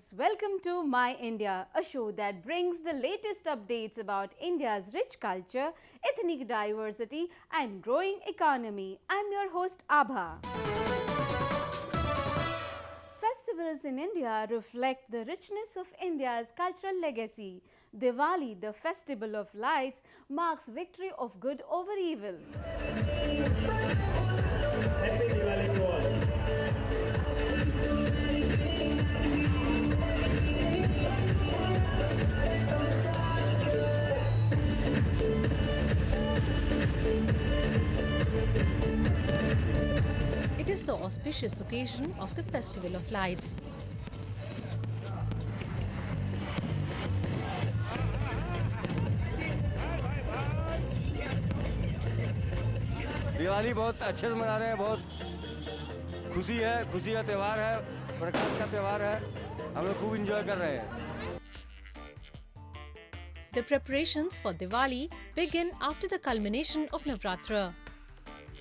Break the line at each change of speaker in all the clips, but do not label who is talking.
viewers, welcome to My India, a show that brings the latest updates about India's rich culture, ethnic diversity and growing economy. I'm your host Abha. Festivals in India reflect the richness of India's cultural legacy. Diwali, the festival of lights, marks victory of good over evil.
Happy Diwali to all.
It is the auspicious occasion of the Festival of Lights.
Diwali बहुत अच्छे से मना रहे हैं। बहुत खुशी है, खुशी का त्यौहार है, प्रकाश का त्यौहार है। हम लोग खूब एंजॉय कर रहे हैं।
The preparations for Diwali begin after the culmination of Navratra.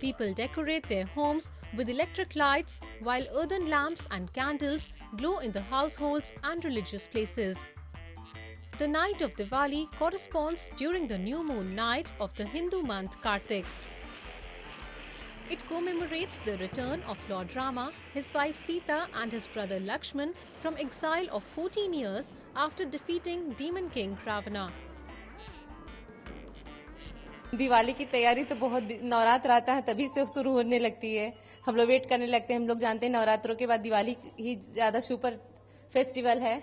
People decorate their homes with electric lights while earthen lamps and candles glow in the households and religious places. The night of Diwali corresponds during the new moon night of the Hindu month Kartik. It commemorates the return of Lord Rama, his wife Sita and his brother Lakshman from exile of 14 years after defeating demon king Ravana.
Diwali की तैयारी तो बहुत नवरात्र आता है तभी से शुरू होने लगती है। हम लोग वेट करने लगते हैं। हम लोग जानते हैं नवरात्रों के बाद दिवाली ही ज्यादा सुपर फेस्टिवल है।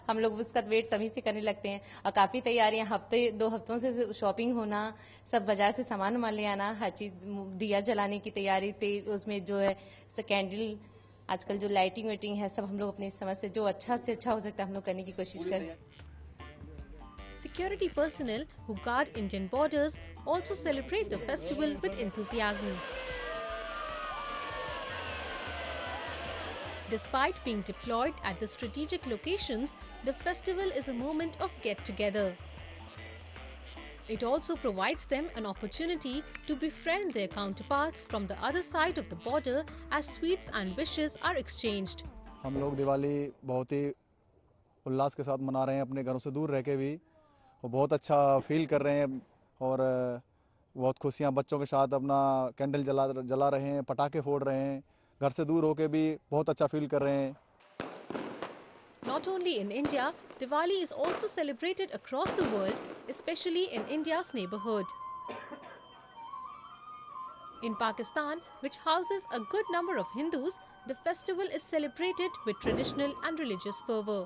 हम लोग उसका वेट तभी से करने लगते हैं और काफी तैयारियां दो हफ्तों से शॉपिंग होना, सब बाजार से सामान वामान ले आना, हर चीज, दिया जलाने की तैयारी, उसमें जो है कैंडल, आजकल जो लाइटिंग वेटिंग है, सब हम लोग अपनी समझ से जो अच्छा से अच्छा हो सकता है हम लोग करने की कोशिश करें।
Security personnel who guard Indian borders also celebrate the festival with enthusiasm. Despite being deployed at the strategic locations, the festival is a moment of get-together. It also provides them an opportunity to befriend their counterparts from the other side of the border as sweets and wishes are exchanged.
हम लोग दिवाली बहुत ही उल्लास के साथ मना रहे हैं, अपने घरों से दूर रह के भी, और बहुत अच्छा फील कर रहे हैं और बहुत खुशियां बच्चों के साथ अपना कैंडल जला रहे हैं, पटाखे फोड़ रहे हैं, घर से दूर होके भी बहुत अच्छा फील कर रहे हैं।
Not only in India, Diwali is also celebrated across the world, especially in India's neighborhood. In Pakistan, which houses a good number of Hindus, the festival is celebrated with traditional and religious fervor.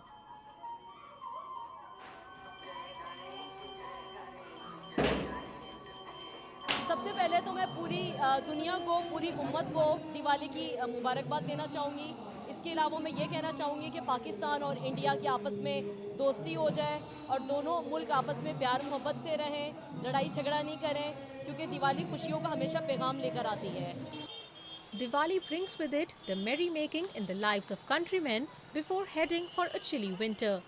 सबसे पहले तो मैं पूरी दुनिया को, पूरी उम्मत को दिवाली की मुबारकबाद देना चाहूँगी। इसके अलावा मैं ये कहना चाहूँगी कि पाकिस्तान और इंडिया की आपस में दोस्ती हो जाए और दोनों मुल्क आपस में प्यार मोहब्बत से रहें, लड़ाई झगड़ा नहीं करें, क्योंकि दिवाली खुशियों का हमेशा पैगाम लेकर आती है।
Diwali brings with it the merrymaking in the lives of countrymen before heading for a chilly winter.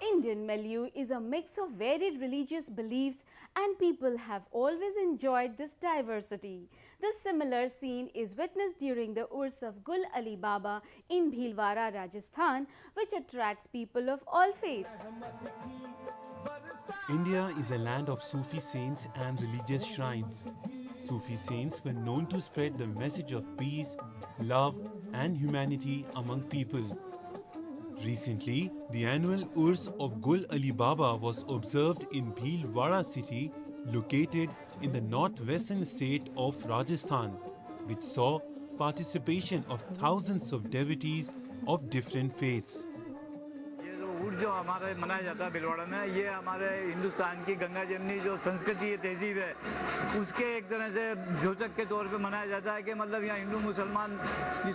Indian milieu is a mix of varied religious beliefs and people have always enjoyed this diversity. The similar scene is witnessed during the Urs of Gul Ali Baba in Bhilwara, Rajasthan, which attracts people of all faiths.
India is a land of Sufi saints and religious shrines. Sufi saints were known to spread the message of peace, love and humanity among people. Recently, the annual Urs of Gul Ali Baba was observed in Bhilwara city, located in the northwestern state of Rajasthan, which saw participation of thousands of devotees of different faiths.
उर्स जो हमारे मनाया जाता है भीलवाड़ा में, ये हमारे हिंदुस्तान की गंगा जमनी जो संस्कृति है, तहजीब है, उसके एक तरह से द्योतक के तौर पे मनाया जाता है कि मतलब यहाँ हिंदू मुसलमान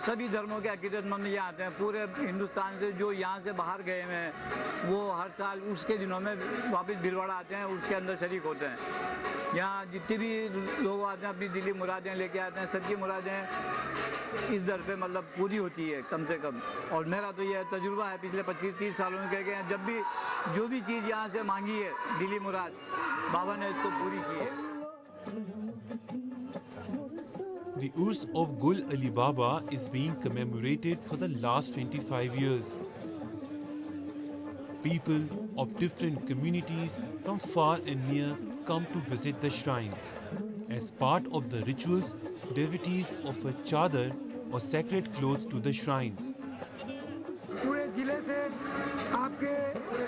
सभी धर्मों के अकीदतमंद यहाँ आते हैं। पूरे हिंदुस्तान से जो यहाँ से बाहर गए हुए हैं वो हर साल उसके दिनों में वापस भीलवाड़ा आते हैं, उसके अंदर शरीक होते हैं। यहाँ जितने भी लोग आते हैं अपनी दिली मुरादें लेके आते हैं, सबकी मुरादें इस दर पे मतलब पूरी होती है कम से कम। और मेरा तो यह तजुर्बा है पिछले 25-30 सालों में कह गए, जब भी जो भी चीज़ यहाँ से मांगी है दिली मुराद, बाबा ने इसको पूरी की है।
The Urs of Gul Ali Baba is being commemorated for the last 25 years. People of different communities from far and near come to visit the shrine. As part of the rituals, devotees offer chadar or sacred clothes to the shrine.
पूरे जिले से आपके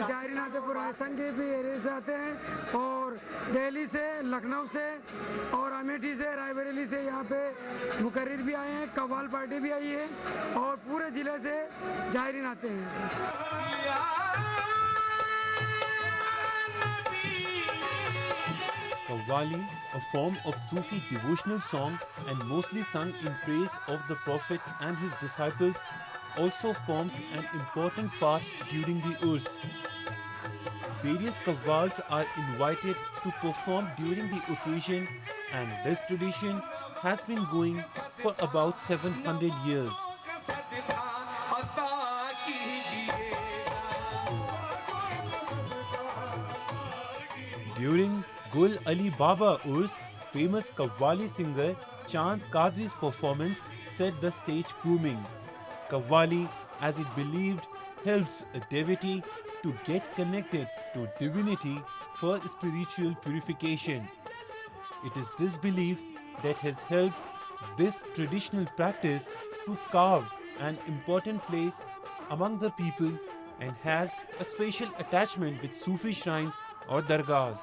जायरीन आते हैं, राजस्थान के भी area से आते हैं और दिल्ली से, लखनऊ से और अमेठी से, रायबरेली से यहाँ पे मुकर्रिर भी आए हैं, कव्वाल पार्टी भी आई है और पूरे जिले से जायरीन आते हैं.
Qawwali, a form of Sufi devotional song and mostly sung in praise of the Prophet and his disciples, also forms an important part during the Urs. Various Qawwals are invited to perform during the occasion, and this tradition has been going for about 700 years. During Gul Ali Baba Urs, famous Qawwali singer Chand Qadri's performance set the stage booming. Qawwali, as it believed, helps a devotee to get connected to divinity for spiritual purification. It is this belief that has helped this traditional practice to carve an important place among the people and has a special attachment with Sufi shrines or dargahs.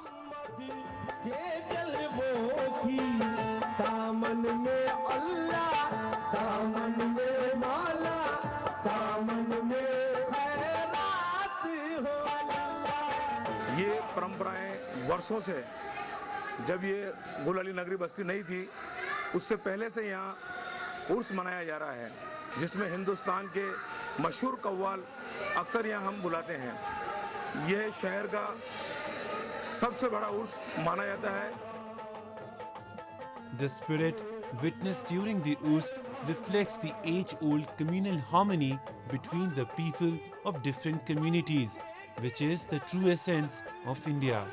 ये परंपराएं वर्षों से, जब ये गुल अली नगरी बस्ती नहीं थी, उससे पहले से यहाँ उर्स मनाया जा रहा है, जिसमें हिंदुस्तान के मशहूर कव्वाल अक्सर यहाँ हम बुलाते हैं. यह शहर का सबसे बड़ा उर्स माना जाता है.
The spirit witnessed during the Urs reflects the age-old communal harmony between the people of different communities, which is the true essence of India.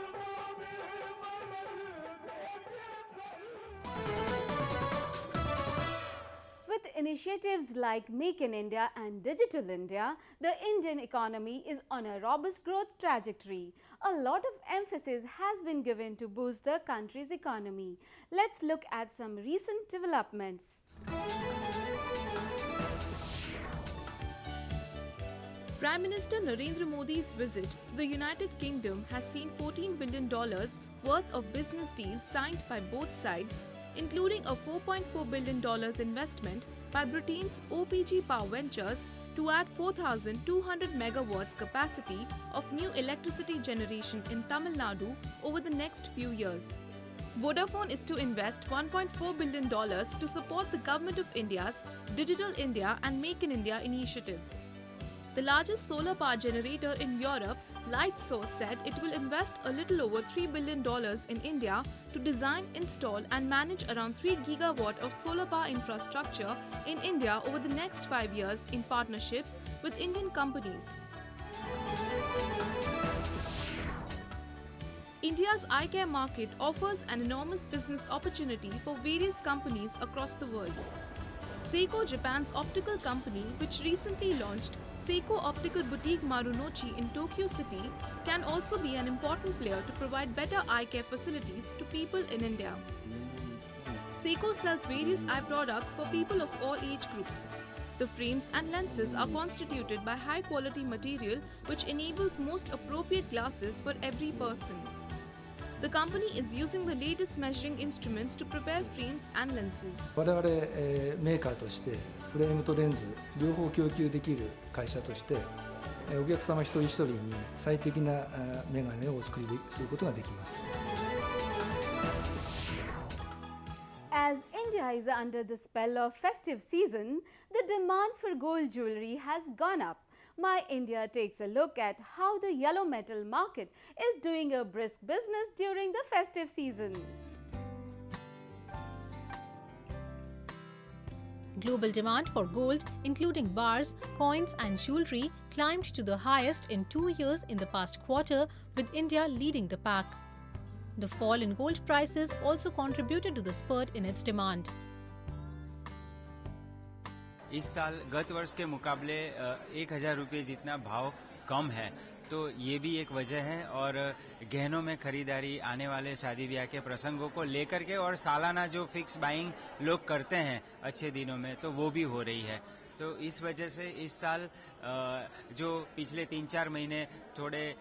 With initiatives like Make in India and Digital India, the Indian economy is on a robust growth trajectory. A lot of emphasis has been given to boost the country's economy. Let's look at some recent developments.
Prime Minister Narendra Modi's visit to the United Kingdom has seen $14 billion worth of business deals signed by both sides, including a $4.4 billion investment by Britain's OPG Power Ventures to add 4,200 megawatts capacity of new electricity generation in Tamil Nadu over the next few years. Vodafone is to invest $1.4 billion to support the Government of India's Digital India and Make in India initiatives. The largest solar power generator in Europe, Lightsource, said it will invest a little over $3 billion in India to design, install and manage around 3 gigawatt of solar power infrastructure in India over the next 5 years in partnerships with Indian companies. India's eye care market offers an enormous business opportunity for various companies across the world. Seiko, Japan's optical company, which recently launched Seiko Optical Boutique Marunouchi in Tokyo City, can also be an important player to provide better eye care facilities to people in India. Seiko sells various eye products for people of all age groups. The frames and lenses are constituted by high-quality material which enables most appropriate glasses for every person. The company is using the latest measuring instruments to prepare frames and lenses.
我々、メーカーとしてフレームとレンズ両方供給できる会社として、お客様一人一人に最適なメガネをお作りすることができます。
As India is under the spell of festive season, the demand for gold jewelry has gone up. My India takes a look at how the yellow metal market is doing a brisk business during the festive season.
Global demand for gold, including bars, coins and jewelry, climbed to the highest in 2 years in the past quarter, with India leading the pack. The fall in gold prices also contributed to the spurt in its demand.
इस साल गत वर्ष के मुकाबले 1000 रुपये जितना भाव कम है, तो ये भी एक वजह है। और गहनों में खरीदारी आने वाले शादी ब्याह के प्रसंगों को लेकर के और सालाना जो फिक्स बाइंग लोग करते हैं अच्छे दिनों में, तो वो भी हो रही है। तो इस वजह से इस साल जो पिछले 3-4 महीने थोड़े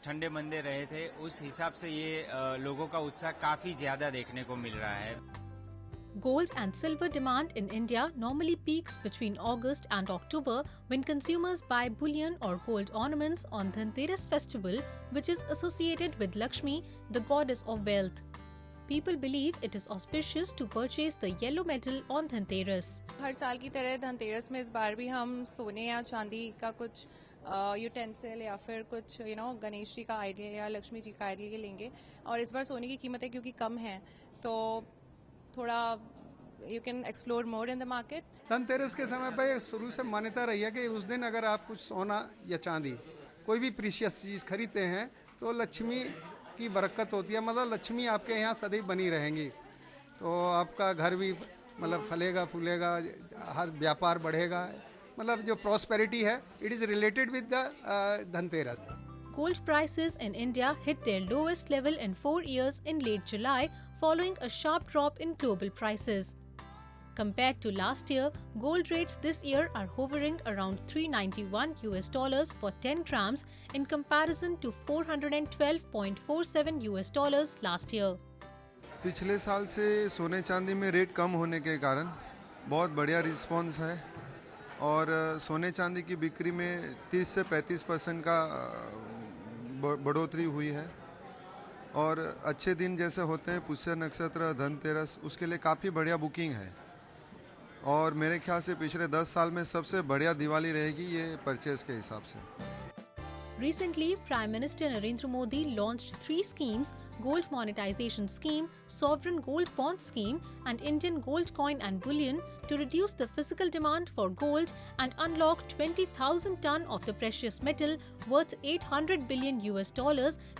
ठंडे मंदे रहे थे, उस हिसाब से ये लोगों का उत्साह काफी ज्यादा देखने को मिल रहा है।
Gold and silver demand in India normally peaks between August and October when consumers buy bullion or gold ornaments on Dhanteras festival, which is associated with Lakshmi, the goddess of wealth. People believe it is auspicious to purchase the yellow metal on Dhanteras.
हर साल की तरह धनतेरस में इस बार भी हम सोने या चांदी का कुछ यूटेंसिल या फिर कुछ गणेश जी का आइडिया या लक्ष्मी जी का आइडिया लेंगे। और इस बार सोने की कीमतें क्योंकि कम हैं, तो थोड़ा you can explore more in the market.
Dhanteras के समय पर शुरू से मान्यता रही है कि उस दिन अगर आप कुछ सोना या चांदी कोई भी प्रीशियस चीज़ खरीदते हैं तो लक्ष्मी की बरकत होती है, मतलब लक्ष्मी आपके यहाँ सदैव बनी रहेंगी। तो आपका घर भी मतलब फलेगा फूलेगा, हर व्यापार बढ़ेगा, मतलब जो प्रॉस्पेरिटी है it is related with the Dhanteras.
Gold prices in India hit their lowest level in 4 years in late July following a sharp drop in global prices. Compared to last year, gold rates this year are hovering around $391 for 10 grams in comparison to $412.47 last year.
पिछले साल से सोने चांदी में rate कम होने के कारण बहुत बढ़िया रिस्पॉन्स है और सोने चांदी की बिक्री में 30 से 35% का बढ़ोतरी हुई है। और अच्छे दिन जैसे होते हैं पुष्य नक्षत्र, धनतेरस, उसके लिए काफ़ी बढ़िया बुकिंग है और मेरे ख्याल से पिछले 10 साल में सबसे बढ़िया दिवाली रहेगी ये परचेज के हिसाब से।
Recently, Prime Minister Narendra Modi launched 3 schemes: Gold Monetization Scheme, Sovereign Gold Bond Scheme and Indian Gold Coin and Bullion to reduce the physical demand for gold and unlock 20,000 ton of the precious metal worth $800 billion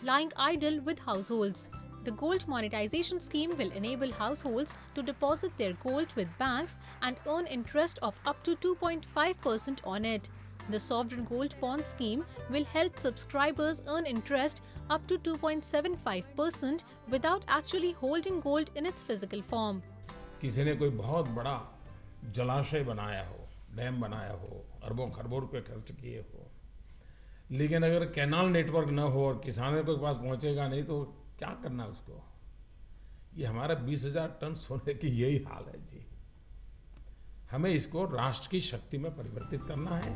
lying idle with households. The Gold Monetization Scheme will enable households to deposit their gold with banks and earn interest of up to 2.5% on it. The Sovereign Gold Bond Scheme will help subscribers earn interest up to 2.75% without actually holding gold in its physical form.
किसी ने कोई बहुत बड़ा जलाशय बनाया हो, dam बनाया हो, अरबों खरबों रुपए खर्च किए हो, लेकिन अगर कैनाल नेटवर्क न हो और किसानों के पास पहुंचेगा नहीं तो क्या करना उसको। ये हमारा 20,000 टन सोने की यही हाल है जी। हमें इसको राष्ट्र की शक्ति में परिवर्तित करना है।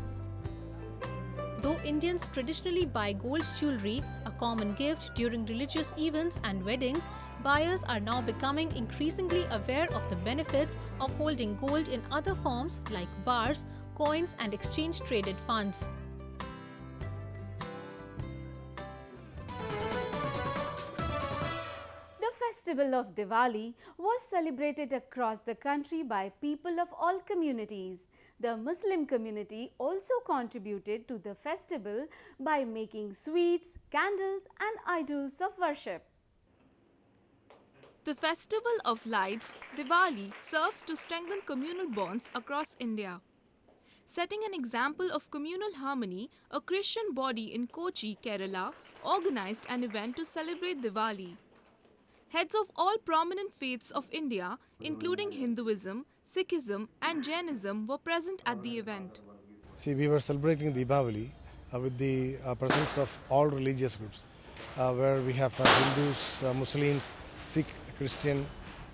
Though Indians traditionally buy gold jewelry, a common gift during religious events and weddings, buyers are now becoming increasingly aware of the benefits of holding gold in other forms like bars, coins and exchange-traded funds.
The festival of Diwali was celebrated across the country by people of all communities. The Muslim community also contributed to the festival by making sweets, candles and idols of worship.
The festival of lights, Diwali, serves to strengthen communal bonds across India. Setting an example of communal harmony, a Christian body in Kochi, Kerala, organized an event to celebrate Diwali. Heads of all prominent faiths of India, including Hinduism, Sikhism and Jainism, were present at the event.
See, we were celebrating Diwali with the presence of all religious groups, where we have Hindus, Muslims, Sikh, Christian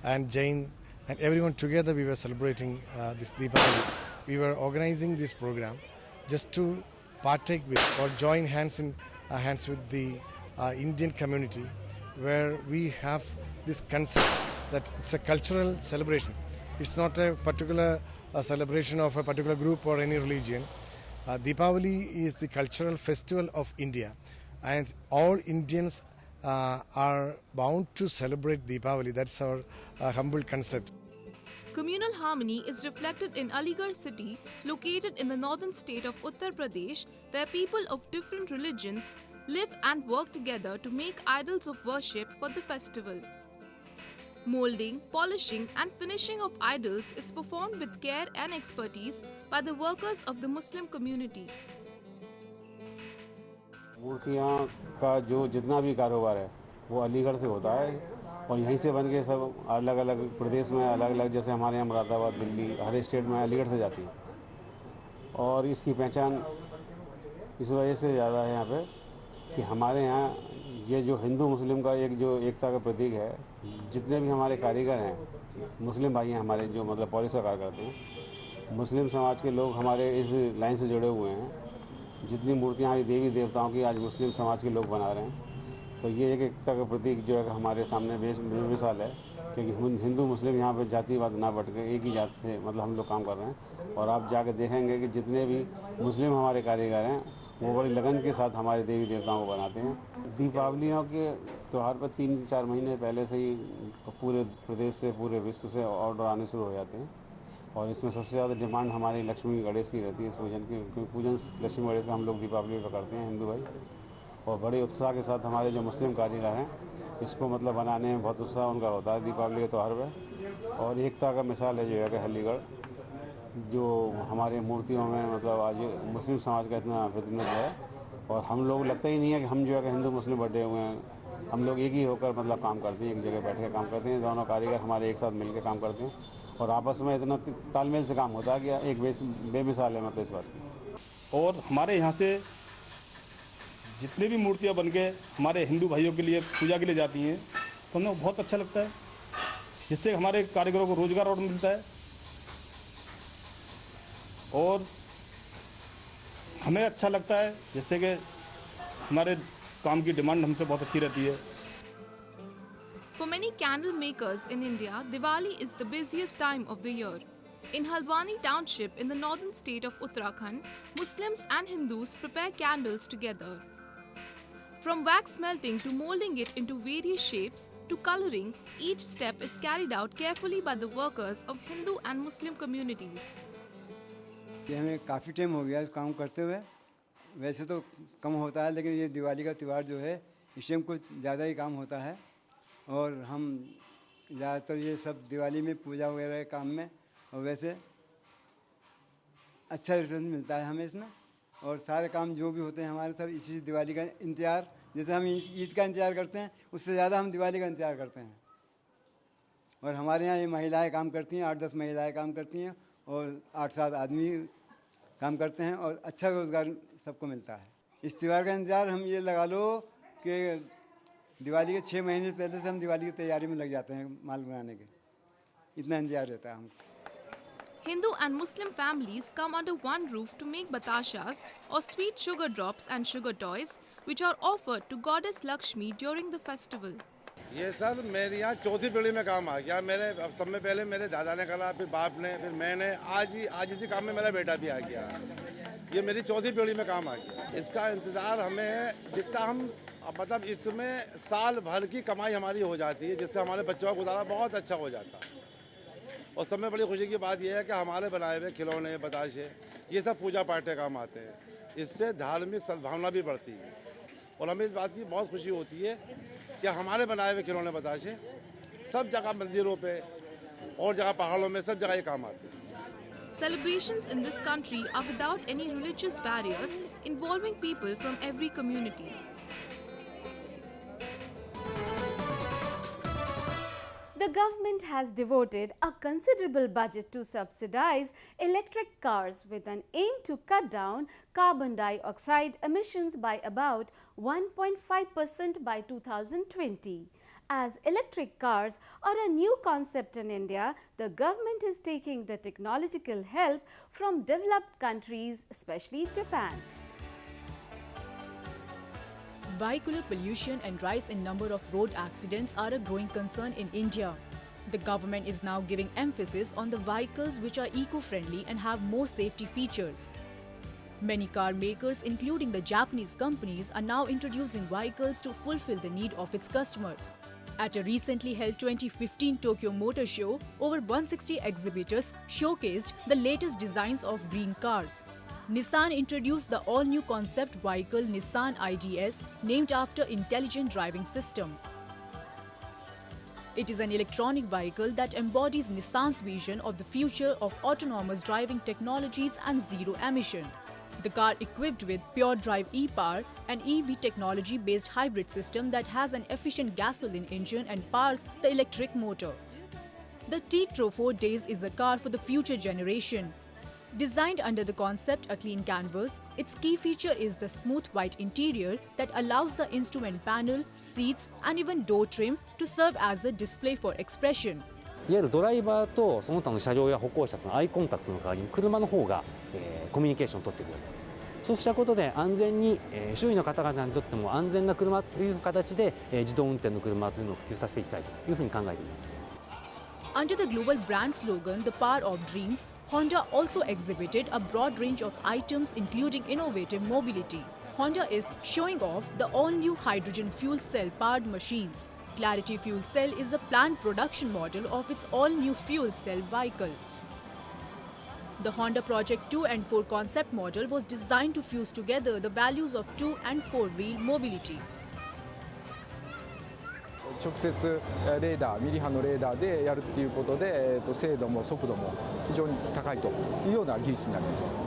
and Jain, and everyone together we were celebrating this Diwali. We were organizing this program just to partake with or join hands in hands with the Indian community, where we have this concept that it's a cultural celebration. It's not a particular celebration of a particular group or any religion. Deepavali is the cultural festival of India, and all Indians are bound to celebrate Deepavali. That's our humble concept.
Communal harmony is reflected in Aligarh city, located in the northern state of Uttar Pradesh, where people of different religions live and work together to make idols of worship for the festival. Molding, polishing and finishing of idols is performed with care and expertise by the workers of the Muslim community.
मूर्तियाँ का जो जितना भी कारोबार है वो अलीगढ़ से होता है और यहीं से बन के सब अलग अलग प्रदेश में अलग अलग, जैसे हमारे यहाँ मुरादाबाद, दिल्ली, हर स्टेट में अलीगढ़ से जाती है। और इसकी पहचान इस वजह से ज़्यादा है यहाँ पे कि हमारे यहाँ ये जो हिंदू मुस्लिम का एक जो एकता का प्रतीक है, जितने भी हमारे कारीगर हैं, मुस्लिम भाई हैं हमारे, जो मतलब पॉलिश का कार्य करते हैं, मुस्लिम समाज के लोग हमारे इस लाइन से जुड़े हुए हैं। जितनी मूर्तियाँ हमारी देवी देवताओं की आज मुस्लिम समाज के लोग बना रहे हैं, तो ये एक एकता का प्रतीक जो है हमारे सामने बेमिसाल है, क्योंकि हिंदू मुस्लिम यहाँ पे जातिवाद ना बट के एक ही जात से मतलब हम लोग काम कर रहे हैं। और आप जाके देखेंगे कि जितने भी मुस्लिम हमारे कारीगर हैं वो बड़ी लगन के साथ हमारे देवी देवताओं को बनाते हैं। दीपावलियों के त्यौहार पर 3-4 महीने पहले से ही पूरे प्रदेश से, पूरे विश्व से ऑर्डर आने शुरू हो जाते हैं। और इसमें सबसे ज़्यादा डिमांड हमारी लक्ष्मी गणेश की रहती है, इस पूजन की, क्योंकि पूजन लक्ष्मी गणेश का हम लोग दीपावली पर करते हैं हिंदू भाई। और बड़े उत्साह के साथ हमारे जो मुस्लिम कारीगर हैं इसको मतलब बनाने में बहुत उत्साह उनका होता है दीपावली के त्यौहार पर। और एकता का मिसाल है जो है कि अलीगढ़, जो हमारी मूर्तियों में मतलब आज मुस्लिम समाज का इतना प्रतिनिधित्व है। और हम लोग लगता ही नहीं है कि हम जो है कि हिंदू मुस्लिम बटे हुए हैं, हम लोग एक ही होकर मतलब काम करते हैं, एक जगह बैठ के काम करते हैं। दोनों कारीगर हमारे एक साथ मिल के काम करते हैं और आपस में इतना तालमेल से काम होता है कि एक बेमिसाल है मतलब इस बात की।
और हमारे यहाँ से जितने भी मूर्तियाँ बन के हमारे हिंदू भाइयों के लिए पूजा के लिए जाती हैं, तो हमें बहुत अच्छा लगता है, जिससे हमारे कारीगरों को रोजगार और मिलता है और हमें अच्छा लगता है, जिससे कि हमारे काम की डिमांड हमसे बहुत अच्छी रहती है।
For many candle makers in India, Diwali is the busiest time of the year. In Haldwani township in the northern state of Uttarakhand, Muslims and Hindus prepare candles together. From wax melting to molding it into various shapes to coloring, each step is carried out carefully by the workers of Hindu and Muslim communities.
ये हमें काफ़ी time हो गया इस काम करते हुए। वैसे तो कम होता है, लेकिन ये दिवाली का त्यौहार जो है इस टाइम कुछ ज़्यादा ही काम होता है। और हम ज़्यादातर ये सब दिवाली में पूजा वगैरह के काम में, और वैसे अच्छा रिटर्न मिलता है हमें इसमें। और सारे काम जो भी होते हैं हमारे सब इसी दिवाली का इंतज़ार, जैसे हम ईद का इंतज़ार करते हैं उससे ज़्यादा हम दिवाली का इंतज़ार करते हैं। और हमारे यहाँ ये महिलाएं काम करती हैं, 8-10 महिलाएं काम करती हैं और 8-7 आदमी काम करते हैं और अच्छा रोज़गार सबको मिलता है। इस त्यौहार का इंतज़ार हम ये लगा लो कि दिवाली के 6 महीने पहले से हम दिवाली की तैयारी में लग जाते हैं माल बनाने के, इतना इंतज़ार रहता है हमको।
Hindu and Muslim families come under one roof to make batashas or sweet sugar drops and sugar toys, which are offered to goddess Lakshmi during the festival.
ये सर मेरे यहाँ चौथी पीढ़ी में काम आ गया। मेरे सब में पहले मेरे दादा ने करा, फिर बाप ने, फिर मैंने, आज इसी काम में मेरा बेटा भी आ गया। ये मेरी चौथी पीढ़ी में काम आ गया। इसका इंतज़ार हमें जितना हम मतलब इसमें साल भर की कमाई हमारी हो जाती है, जिससे हमारे बच्चों का गुजारा बहुत अच्छा हो जाता है। और सब में बड़ी खुशी की बात यह है कि हमारे बनाए हुए खिलौने, बताशे, ये सब पूजा पाठ के काम आते हैं। इससे धार्मिक सद्भावना भी बढ़ती है और हमें इस बात की बहुत खुशी होती है कि हमारे बनाए हुए खिलौने, बताशे सब जगह मंदिरों पे और जगह पहाड़ों में सब जगह ये काम आते हैं।
Celebrations in this country are without any religious barriers, involving people from every community.
The government has devoted a considerable budget to subsidize electric cars with an aim to cut down carbon dioxide emissions by about 1.5% by 2020. As electric cars are a new concept in India, the government is taking the technological help from developed countries, especially Japan.
Vehicular pollution and rise in number of road accidents are a growing concern in India. The government is now giving emphasis on the vehicles which are eco-friendly and have more safety features. Many car makers, including the Japanese companies, are now introducing vehicles to fulfill the need of its customers. At a recently held 2015 Tokyo Motor Show, over 160 exhibitors showcased the latest designs of green cars. Nissan introduced the all-new concept vehicle Nissan IDS, named after intelligent driving system. It is an electronic vehicle that embodies Nissan's vision of the future of autonomous driving technologies and zero emission. The car equipped with pure drive e-power, an EV technology-based hybrid system that has an efficient gasoline engine and powers the electric motor. The T-Tro 4 Days is a car for the future generation. Designed under the concept A Clean Canvas, its key feature is the smooth white interior that allows the instrument panel, seats and even door trim to serve as a display for expression.
いわゆるドライバーとその他の車両や歩行者とのアイコンタクトの代わりに車の方が、コミュニケーションを取ってくれると。そうしたことで安全に、周囲の方々にとっても安全な車という形で、自動運転の車というのを普及させていきたいというふうに考えています。
Under the global brand slogan, The Power of Dreams, Honda also exhibited a broad range of items including innovative mobility. Honda is showing off the all-new hydrogen fuel cell-powered machines. Clarity Fuel Cell is a planned production model of its all-new fuel cell vehicle. The Honda Project 2 and 4 concept model was designed to fuse together the values of 2 and 4-wheel mobility.
直接レーダー、ミリ波のレーダーでやるっていうことで、精度も速度も非常に高いというような技術になります。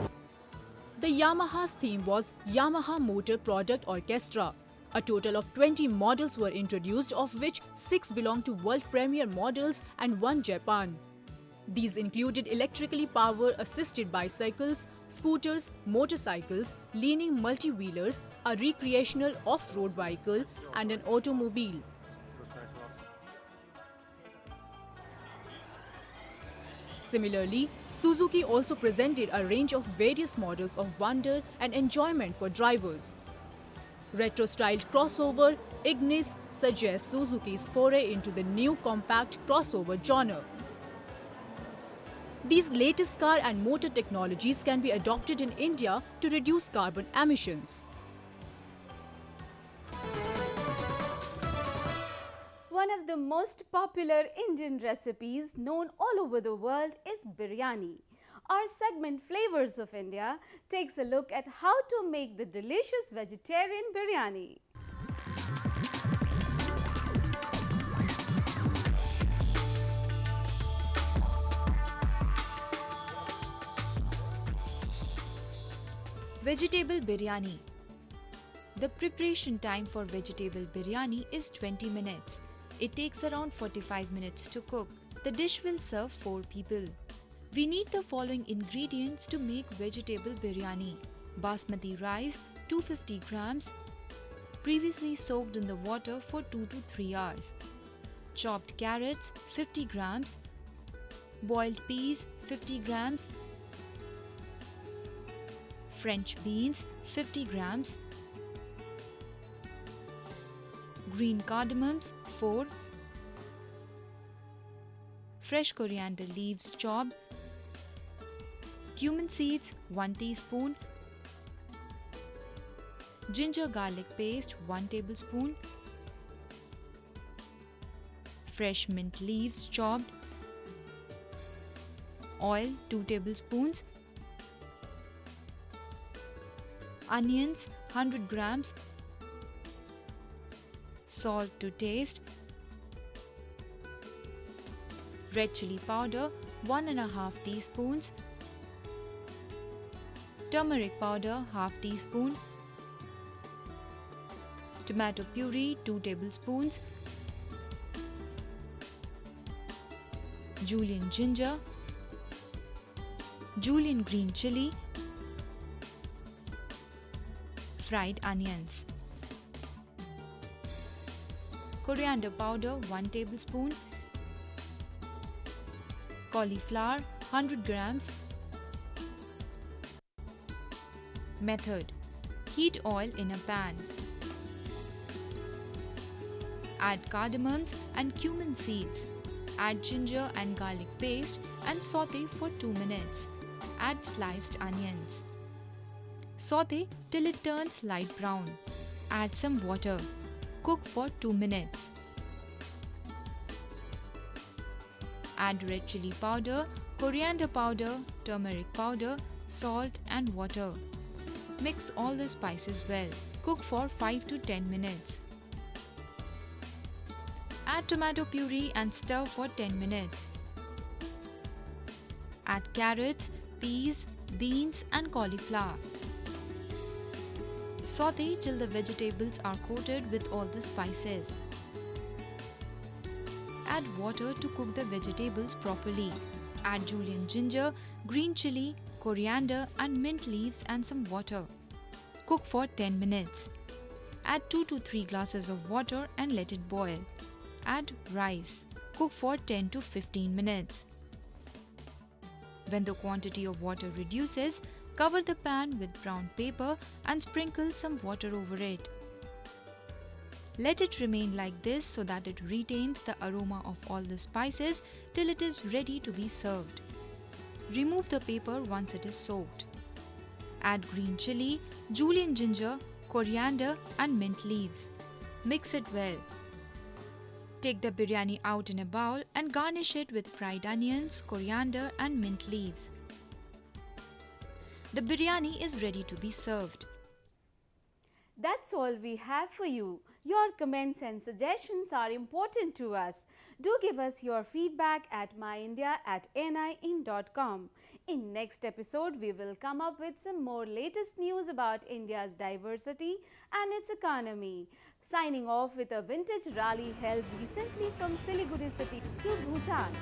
The Yamaha's theme was Yamaha Motor Product Orchestra. A total of 20 models were introduced, of which 6 belong to world premiere models and 1 Japan. These included electrically power-assisted bicycles, scooters, motorcycles, leaning multi-wheelers, a recreational off-road vehicle and an automobile. Similarly, Suzuki also presented a range of various models of wonder and enjoyment for drivers. Retro-styled crossover Ignis suggests Suzuki's foray into the new compact crossover genre. These latest car and motor technologies can be adopted in India to reduce carbon emissions.
One of the most popular Indian recipes known all over the world is biryani. Our segment Flavors of India takes a look at how to make the delicious vegetarian biryani.
Vegetable biryani. The preparation time for vegetable biryani is 20 minutes. It takes around 45 minutes to cook. The dish will serve 4 people. We need the following ingredients to make vegetable biryani. Basmati rice 250 grams, previously soaked in the water for 2 to 3 hours. Chopped carrots 50 grams, boiled peas 50 grams, French beans 50 grams, green cardamoms 4, fresh coriander leaves chopped, cumin seeds 1 teaspoon, ginger garlic paste 1 tablespoon, fresh mint leaves chopped, oil 2 tablespoons, onions 100 grams, salt to taste, red chili powder 1.5 teaspoons, turmeric powder half teaspoon, tomato puree 2 tablespoons, julienne ginger, julienne green chili, fried onions, coriander powder 1 tablespoon, cauliflower 100 grams. Method: heat oil in a pan. Add cardamoms and cumin seeds. Add ginger and garlic paste and saute for 2 minutes. Add sliced onions. Saute till it turns light brown. Add some water. Cook for 2 minutes. Add red chili powder, coriander powder, turmeric powder, salt and water. Mix all the spices well. Cook for 5 to 10 minutes. Add tomato puree and stir for 10 minutes. Add carrots, peas, beans and cauliflower. Saute till the vegetables are coated with all the spices. Add water to cook the vegetables properly. Add julienne ginger, green chili, coriander and mint leaves and some water. Cook for 10 minutes. Add 2 to 3 glasses of water and let it boil. Add rice. Cook for 10 to 15 minutes. When the quantity of water reduces, cover the pan with brown paper and sprinkle some water over it. Let it remain like this so that it retains the aroma of all the spices till it is ready to be served. Remove the paper once it is soaked. Add green chili, julienne ginger, coriander and mint leaves. Mix it well. Take the biryani out in a bowl and garnish it with fried onions, coriander and mint leaves. The biryani is ready to be served.
That's all we have for you. Your comments and suggestions are important to us. Do give us your feedback at myindia@nin.com. In next episode, we will come up with some more latest news about India's diversity and its economy. Signing off with a vintage rally held recently from Siliguri city to Bhutan.